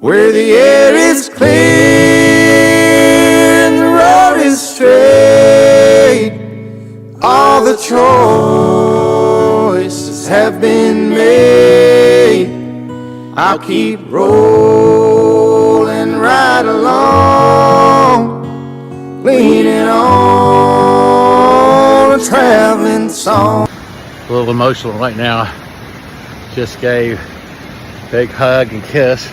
where the air is clear and the road is straight. All the choices have been made. I'll keep rolling right along, leaning on a traveling song. A little emotional right now. Just gave a big hug and kiss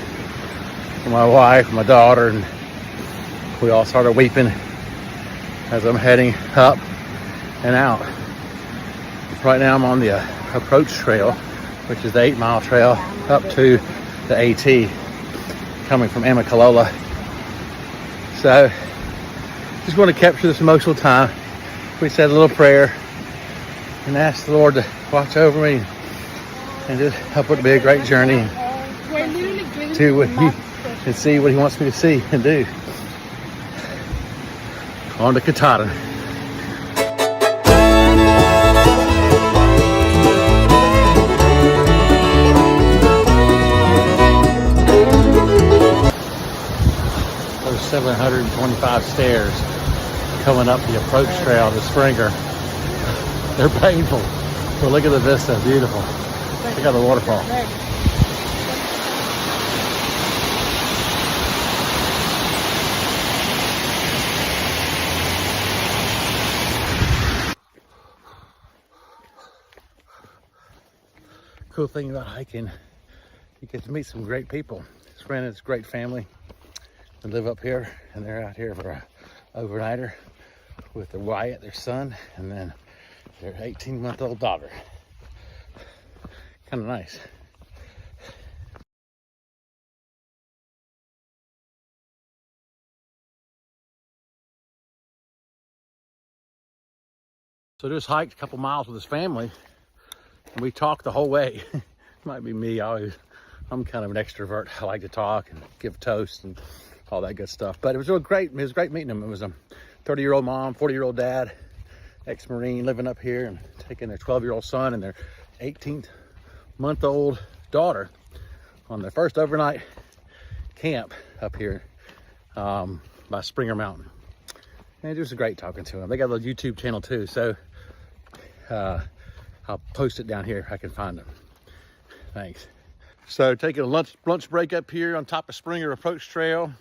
to my wife, my daughter, and we all started weeping as I'm heading up and out. Right now I'm on the approach trail, which is the 8-mile trail up to the AT, coming from Amicalola. So just want to capture this emotional time. We said a little prayer and asked the Lord to watch over me and just help it be a great journey and do what He and see what He wants me to see and do. On to Katahdin. There's 725 stairs coming up the approach trail to Springer. They're painful, but look at the vista, beautiful. Look at the waterfall. Cool thing about hiking, you get to meet some great people. His friend is a great family. They live up here and they're out here for an overnighter with their Wyatt, their son, and then their 18-month-old daughter. Kind of nice. So just hiked a couple miles with his family and we talked the whole way. Might be me, I'm kind of an extrovert. I like to talk and give toasts and all that good stuff. But it was really great. It was great meeting him. It was a 30-year-old mom, 40-year-old dad, ex-Marine living up here and taking their 12-year-old son and their 18-month-old daughter on their first overnight camp up here by Springer Mountain. And it was great talking to them. They got a little YouTube channel too, so I'll post it down here if I can find them. Thanks. So taking a lunch break up here on top of Springer Approach Trail.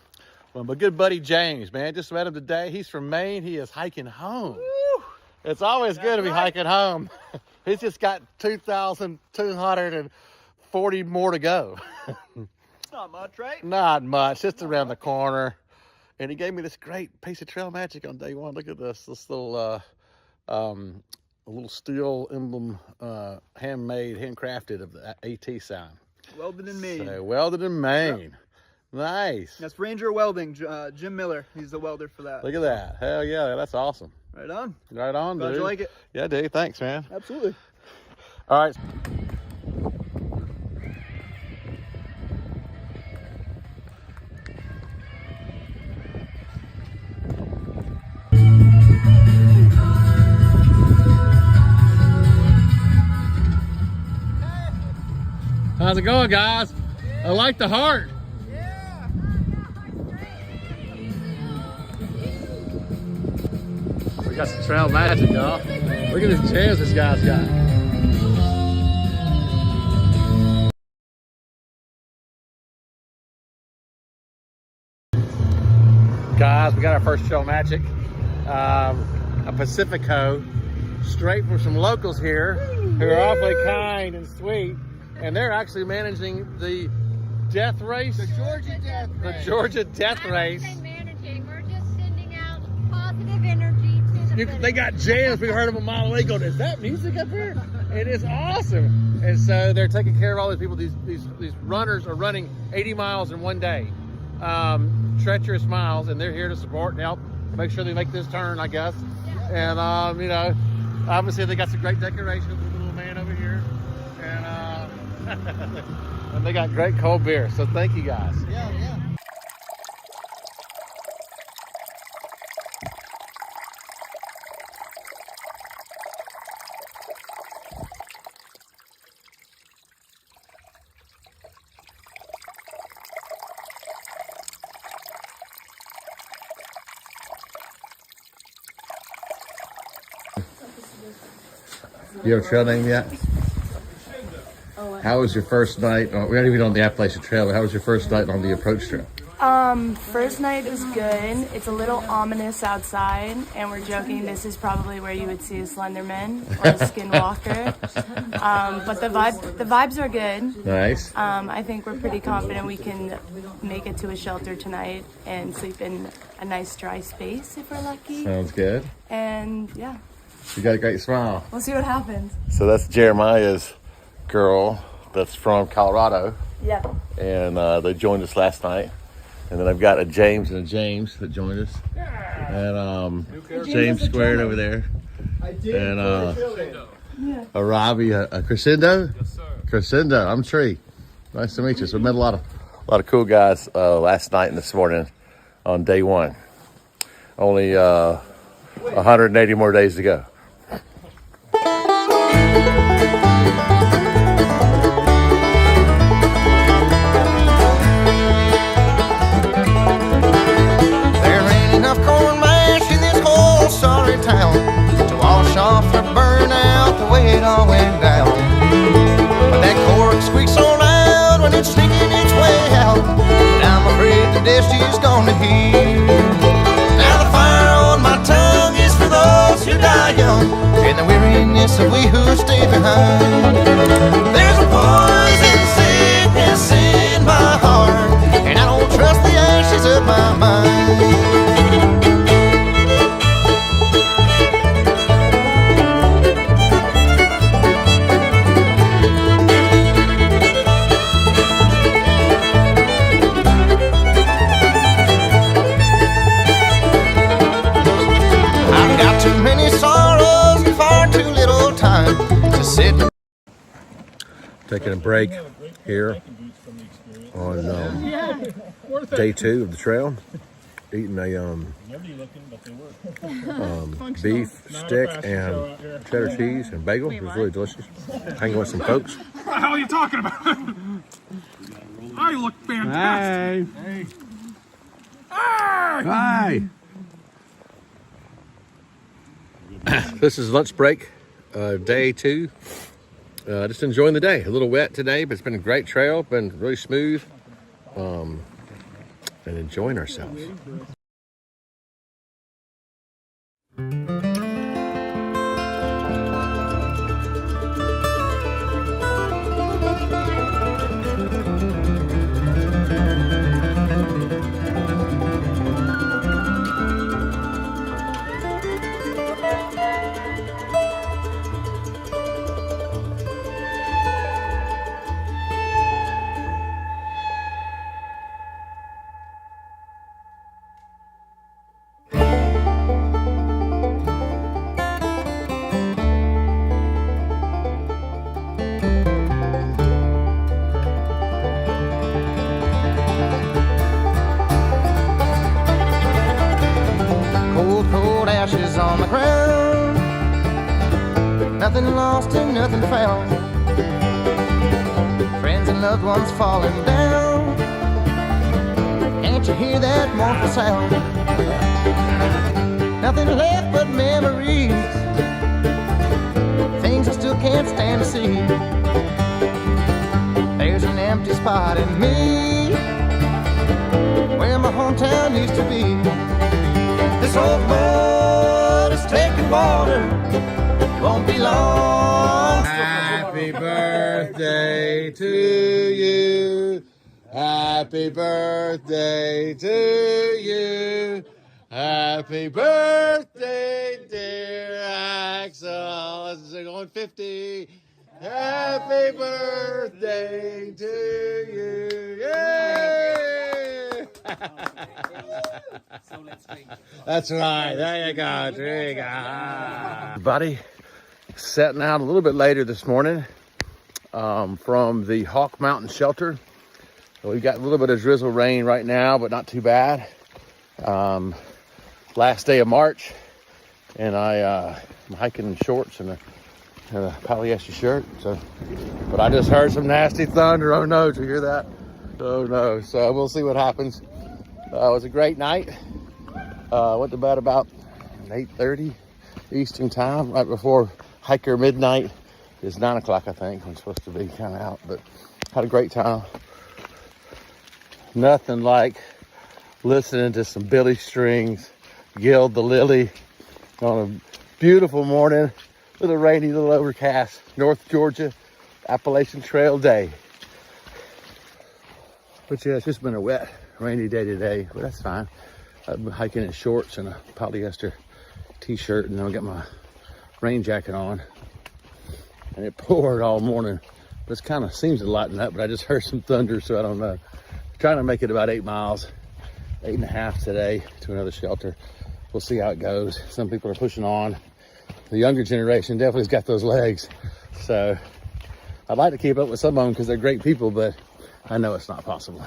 Well, my good buddy James, man, just met him today. He's from Maine. He is hiking home. Woo! It's always good to be hiking home. He's just got 2,240 more to go. Not much, right? Not much, just around the corner. And he gave me this great piece of trail magic on day one. Look at this little steel emblem, handmade, handcrafted of the AT sign. Welded in Maine. So, welded in Maine. Yep. Nice. That's Ranger Welding, Jim Miller. He's the welder for that. Look at that. Hell yeah, that's awesome. Right on. Right on, Glad dude. you like it. Yeah, dude. Thanks, man. Absolutely. All right. How's it going, guys? I like the heart. Yeah. We got some trail magic, y'all. Look at this jams this guy's got. Guys, we got our first trail magic. A Pacifico, straight from some locals here who are awfully kind and sweet. And they're actually managing the death race. The Georgia Death Race. The Georgia Death Race. Managing. We're just sending out positive energy to the They got jams. We heard them a mile away going, is that music up here? It is awesome. And so they're taking care of all these people. These runners are running 80 miles in one day. Treacherous miles, and they're here to support and help make sure they make this turn, I guess. And you know, obviously they got some great decorations with the little man over here. And and they got great cold beer. So thank you guys. Yeah. You have a trail name yet? How was your first night? We aren't even on the Appalachian Trail, but how was your first night on the approach trail? First night was good. It's a little ominous outside, and we're joking this is probably where you would see a Slenderman or a Skinwalker. But the vibes are good. Nice. I think we're pretty confident we can make it to a shelter tonight and sleep in a nice dry space if we're lucky. Sounds good. And yeah, You got a great smile. we'll see what happens. So that's Jeremiah's girl that's from Colorado, Yeah. and they joined us last night. And then I've got a James and a James that joined us. And James squared over there. And a Robbie, a Crescendo? Yes, sir. Crescendo, I'm Tree. Nice to meet you. So we met a lot of cool guys last night and this morning on day one. Only 180 more days to go. There ain't enough corn mash in this whole sorry town to wash off or burn out the way it all went down. But that cork squeaks so loud when it's sneaking its way out, and I'm afraid the Destiny's gonna hear. Now the fire on my tongue is for those who die young, and the weariness of we who stay behind. There's a poison sickness in my heart, and I don't trust the ashes of my mind. I've got too many sorrows and far too little time to sit. Taking a break here on day 2 of the trail. Eating a beef stick and cheddar cheese and bagel. It was really delicious. Hanging with some folks. What the hell are you talking about? I look fantastic. Hey. Hey! Hi. This is lunch break, day 2. Just enjoying the day. A little wet today, but it's been a great trail. Been really smooth, and enjoying ourselves. Cold, cold ashes on the ground. Nothing lost and nothing found. Friends and loved ones falling down. Can't you hear that mournful sound? Nothing left but memories. Things I still can't stand to see. There's an empty spot in me where my hometown used to be. This old boat is taking water. It won't be long. Happy birthday to you. Happy birthday to you. Happy birthday, dear Axel. This is going 50. Happy birthday to you. Yay! That's right. There you go. There you go. Everybody, setting out a little bit later this morning from the Hawk Mountain Shelter. We've got a little bit of drizzle rain right now, but not too bad. Last day of March, and I'm hiking in shorts and a polyester shirt. So, but I just heard some nasty thunder. Oh no, did you hear that? Oh no. So we'll see what happens. It was a great night. Went to bed about 8:30 Eastern time, right before hiker midnight. It's 9 o'clock, I think. I'm supposed to be kind of out, but had a great time. Nothing like listening to some Billy Strings, Gild the Lily on a beautiful morning, little rainy, little overcast, North Georgia Appalachian Trail day. But yeah, it's just been a wet, rainy day today, but that's fine. I've been hiking in shorts and a polyester t-shirt, and then I got my rain jacket on. And it poured all morning. This kind of seems to lighten up, but I just heard some thunder, so I don't know. Trying to make it about 8 miles, 8.5 today to another shelter. We'll see how it goes. Some people are pushing on. The younger generation definitely has got those legs. So I'd like to keep up with some of them because they're great people, but I know it's not possible.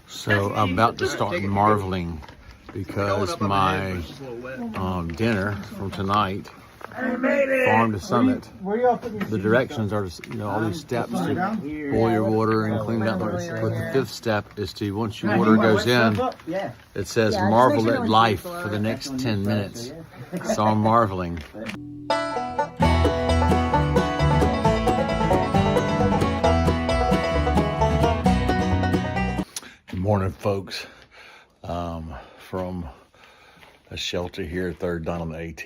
So I'm about to start marveling because my dinner from tonight, Farm to Summit, the directions are to, all these steps to boil your water and clean it out. But the 5th step is to, once your water goes in, it says marvel at life for the next 10 minutes. So I'm marveling. Good morning, folks. From a shelter here at 3rd Down on the AT.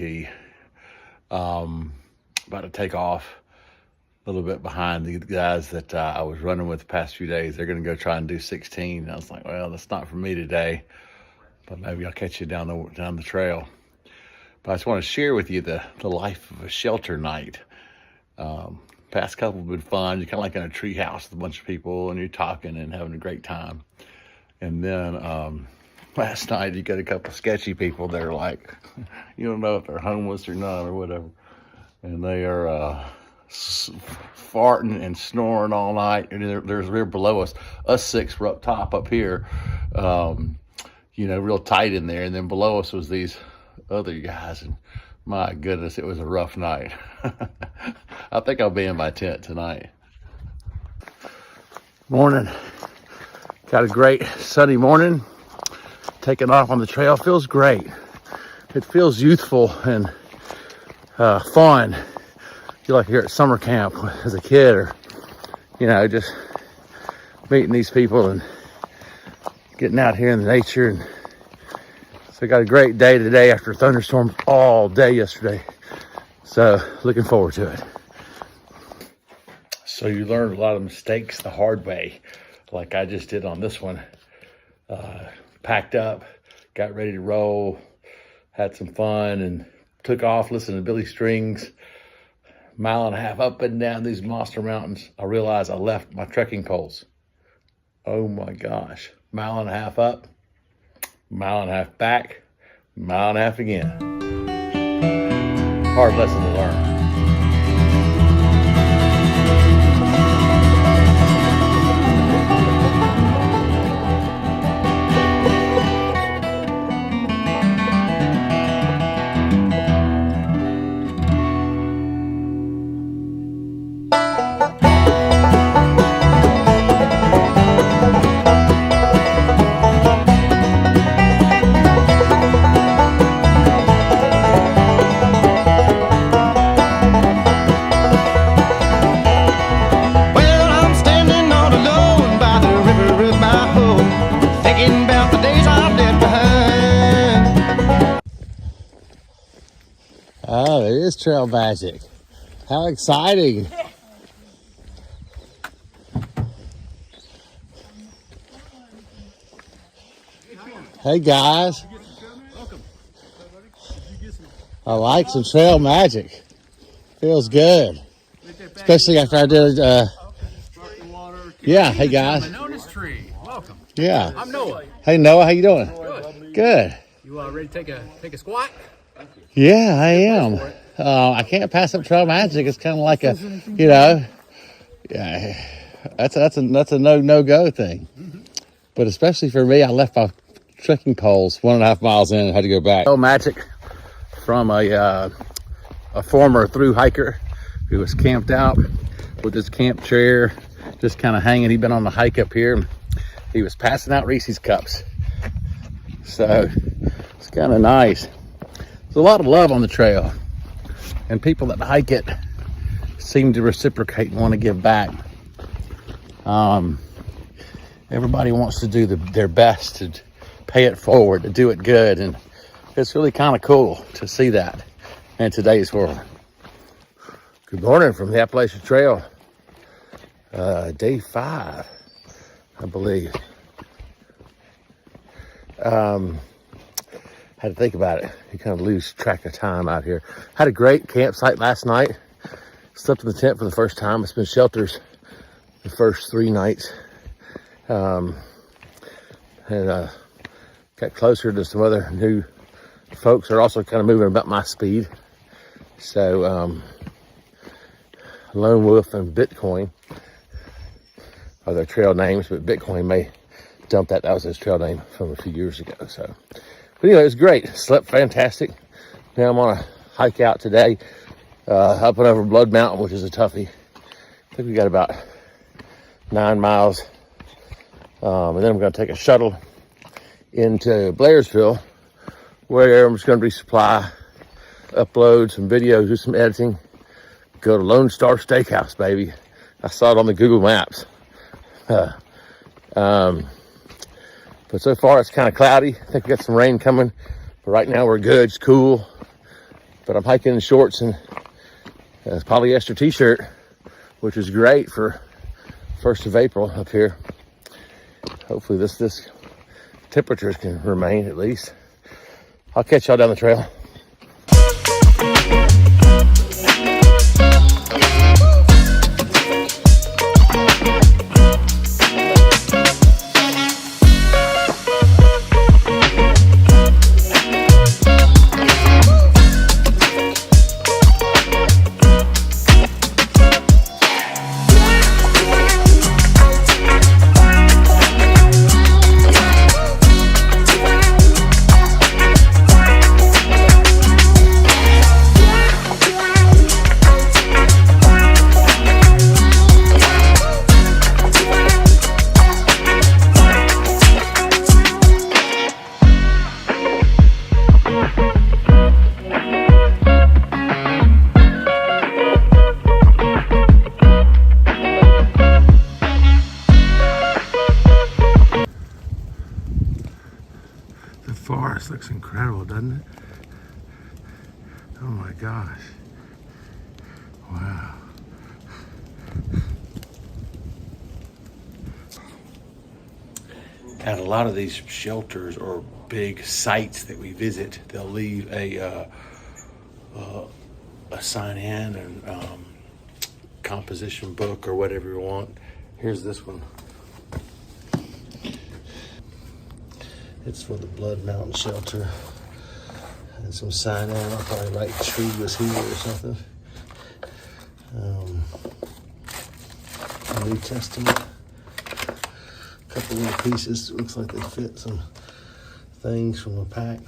About to take off a little bit behind the guys that I was running with the past few days. They're going to go try and do 16. And I was like, well, that's not for me today, but maybe I'll catch you down the trail. But I just want to share with you the life of a shelter night. Past couple have been fun. You're kind of like in a tree house with a bunch of people, and you're talking and having a great time. And then last night you got a couple sketchy people that are like, you don't know if they're homeless or not or whatever. And they are farting and snoring all night. And they're below us. Us 6 were up top up here, real tight in there. And then below us was these other guys. And my goodness, it was a rough night. I think I'll be in my tent tonight. Morning. Got a great sunny morning. Taking off on the trail feels great. It feels youthful and fun. I feel like you're at summer camp as a kid, or just meeting these people and getting out here in the nature. And so I got a great day today after thunderstorms all day yesterday. So looking forward to it. So you learned a lot of mistakes the hard way, like I just did on this one. Packed up, got ready to roll, had some fun, and took off listening to Billy Strings. 1.5 miles up and down these monster mountains. I realized I left my trekking poles. Oh my gosh. 1.5 miles up, 1.5 miles back, 1.5 miles again. Hard lesson to learn. Oh, it is trail magic. How exciting. Hey guys. I like some trail magic. Feels good. Especially after I did yeah, hey guys. Notice tree. Welcome. Yeah. I'm Noah. Hey Noah, how you doing? Good. Good. You ready to take a squat? Yeah, I am. I can't pass up trail magic. It's kind of like a, yeah, that's a no go thing. But especially for me, I left my trekking poles 1.5 miles in and had to go back. Trail magic from a former thru hiker who was camped out with his camp chair, just kind of hanging. He'd been on the hike up here. He was passing out Reese's cups. So it's kind of nice. There's a lot of love on the trail, and people that hike it seem to reciprocate and want to give back. Everybody wants to do their best to pay it forward, to do it good, and it's really kind of cool to see that in today's world. Good morning from the Appalachian Trail, day 5, I believe. Had to think about it. You kind of lose track of time out here. Had a great campsite last night. Slept in the tent for the first time. It's been shelters the first 3 nights. And got closer to some other new folks that are also kind of moving about my speed. So Lone Wolf and Bitcoin are their trail names, but Bitcoin may dump that. That was his trail name from a few years ago. So, but anyway, it was great. Slept fantastic. Now I'm on a hike out today, up and over Blood Mountain, which is a toughie. I think we got about 9 miles. And then I'm going to take a shuttle into Blairsville, where I'm just going to resupply, upload some videos, do some editing, go to Lone Star Steakhouse, baby. I saw it on the Google Maps. But so far it's kind of cloudy. I think we got some rain coming, but right now we're good. It's cool. But I'm hiking in shorts and a polyester t-shirt, which is great for 1st of April up here. Hopefully this temperatures can remain at least. I'll catch y'all down the trail. Forest looks incredible, doesn't it? Oh my gosh. Wow. At a lot of these shelters or big sites that we visit, they'll leave a sign in and composition book or whatever you want. Here's this one. It's for the Blood Mountain Shelter. And some sign in. I'll probably write tree was here or something. New Testament. A couple little pieces. Looks like they fit some things from a pack.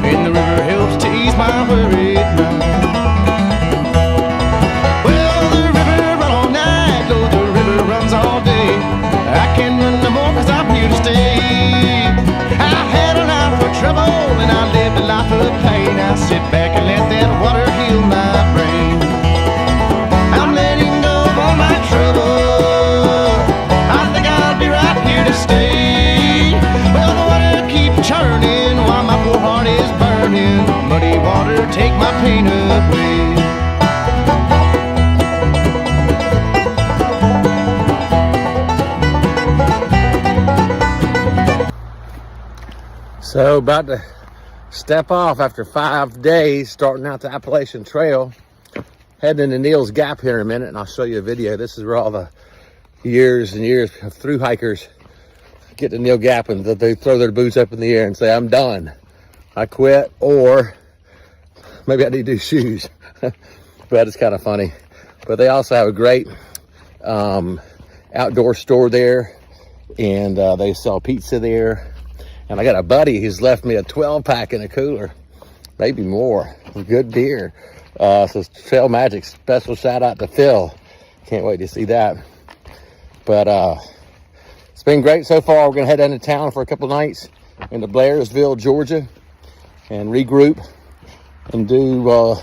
And the river helps to ease my worried mind. Well, the river run all night, though the river runs all day. I can't run no more 'cause I'm here to stay. I had a life of trouble and I lived a life of pain. I sit back and let that water heal my brain. I'm letting go of all my trouble. I think I'll be right here to stay. Well, the water keeps churning while my poor heart is burning. Muddy water, take my pain away. So about to step off after 5 days starting out the Appalachian Trail, heading into Neal's Gap here in a minute, and I'll show you a video. This is where all the years and years of through hikers get to Neal Gap and they throw their boots up in the air and say, I'm done. I quit, or maybe I need new shoes. But it's kind of funny. But they also have a great outdoor store there, and they sell pizza there. And I got a buddy who's left me a 12-pack in a cooler, maybe more. Good beer. So Trail Magic, special shout out to Phil. Can't wait to see that. But it's been great so far. We're gonna head down to town for a couple nights into Blairsville, Georgia, and regroup and do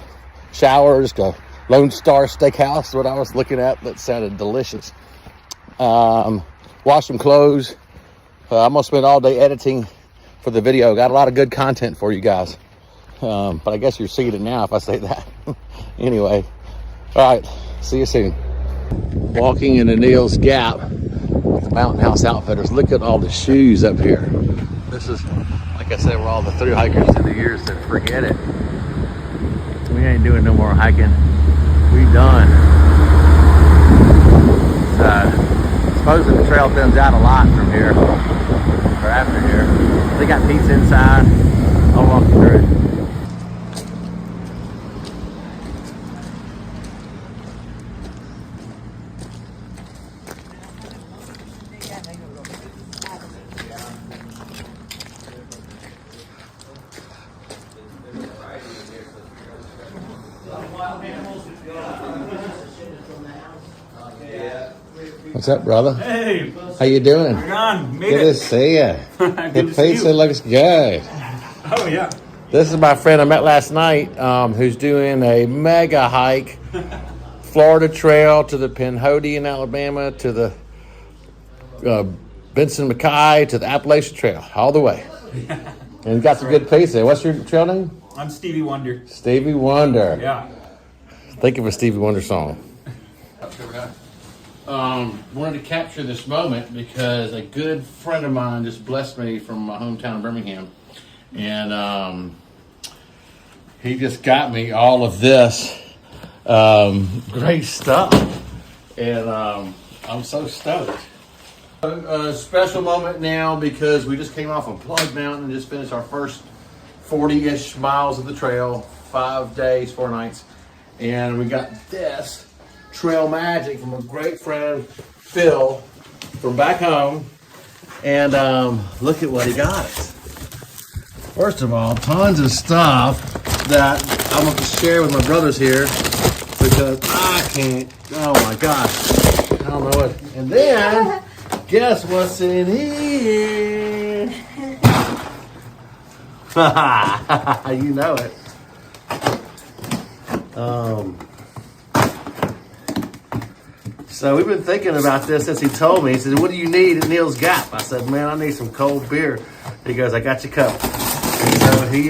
showers. Go Lone Star Steakhouse, what I was looking at, that sounded delicious. Wash some clothes. I'm gonna spend all day editing for the video. Got a lot of good content for you guys. But I guess you're seeing it now if I say that. Anyway, all right, see you soon. Walking into Neil's Gap with the Mountain House Outfitters. Look at all the shoes up here. This is, like I said, where all the thru hikers through the years said, forget it. We ain't doing no more hiking. We done. Supposedly the trail thins out a lot from here, or after here. They got pizza inside. I'll walk you through it. What's up, brother? Hey, How you doing? John, made Good it. to see you. Good The to see pizza you. looks good. Oh yeah. This is my friend I met last night, who's doing a mega hike, Florida Trail to the Pinhoti in Alabama, to the Benson Mackay, to the Appalachian Trail, all the way. And you got some good pizza. What's your trail name? I'm Stevie Wonder. Stevie Wonder. Yeah. Think of a Stevie Wonder song. Wanted to capture this moment because a good friend of mine just blessed me from my hometown of Birmingham, and he just got me all of this great stuff, and I'm so stoked. A special moment now because we just came off of Plug Mountain and just finished our first 40-ish miles of the trail, 5 days, 4 nights, and we got this Trail Magic from a great friend, Phil, from back home. And look at what he got us. First of all, tons of stuff that I'm going to share with my brothers here because I can't, oh my gosh, I don't know what. And then, guess what's in here? You know it. So we've been thinking about this since he told me. He said, what do you need at Neil's Gap? I said, man, I need some cold beer. He goes, I got you covered. And so he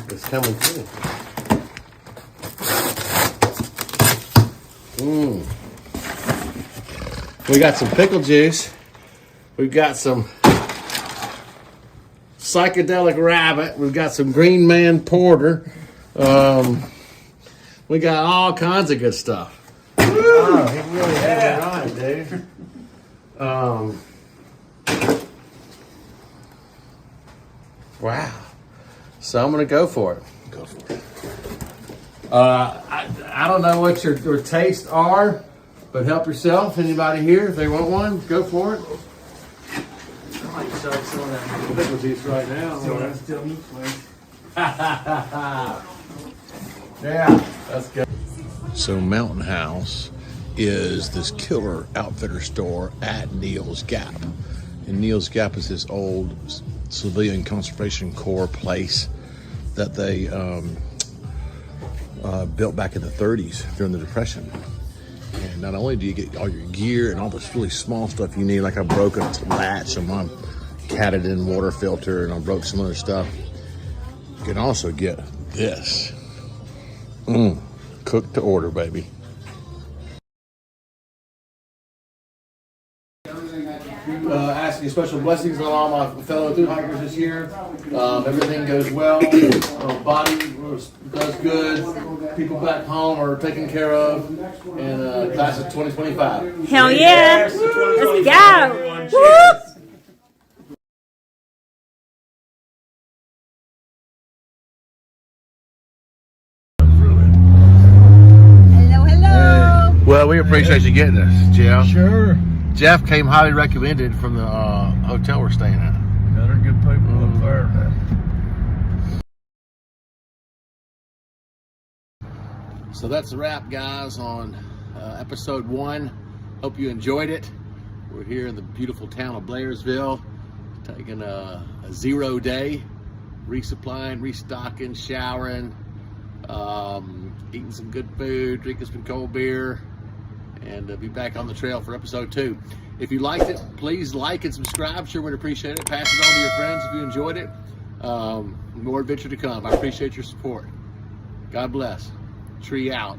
is coming through. We got some pickle juice. We've got some psychedelic rabbit. We've got some Green Man Porter. We got all kinds of good stuff. Oh, he really has it on, dude. Wow. So I'm gonna go for it. Go for it. I don't know what your tastes are, but help yourself. Anybody here, if they want one, go for it. I might start some of that pickle juice right now. Yeah, that's good. So Mountain House is this killer outfitter store at Neil's Gap. And Neil's Gap is this old civilian conservation corps place that they built back in the 30s during the Depression. And not only do you get all your gear and all this really small stuff you need, like I broke a latch on my Katadyn water filter and I broke some other stuff, you can also get this. Cooked to order, baby. Asking special blessings on all my fellow thru hikers this year. Everything goes well. Body does good. People back home are taken care of. And class of 2025. Hell yeah! Let's go! Woo! Well, we appreciate you getting us, Jeff. Sure. Jeff came highly recommended from the hotel we're staying at. Better good people up there. So that's a wrap, guys, on episode 1. Hope you enjoyed it. We're here in the beautiful town of Blairsville, taking a 0 day, resupplying, restocking, showering, eating some good food, drinking some cold beer, and be back on the trail for episode 2. If you liked it, please like and subscribe. Sure would appreciate it. Pass it on to your friends if you enjoyed it. More adventure to come. I appreciate your support. God bless. Tree out.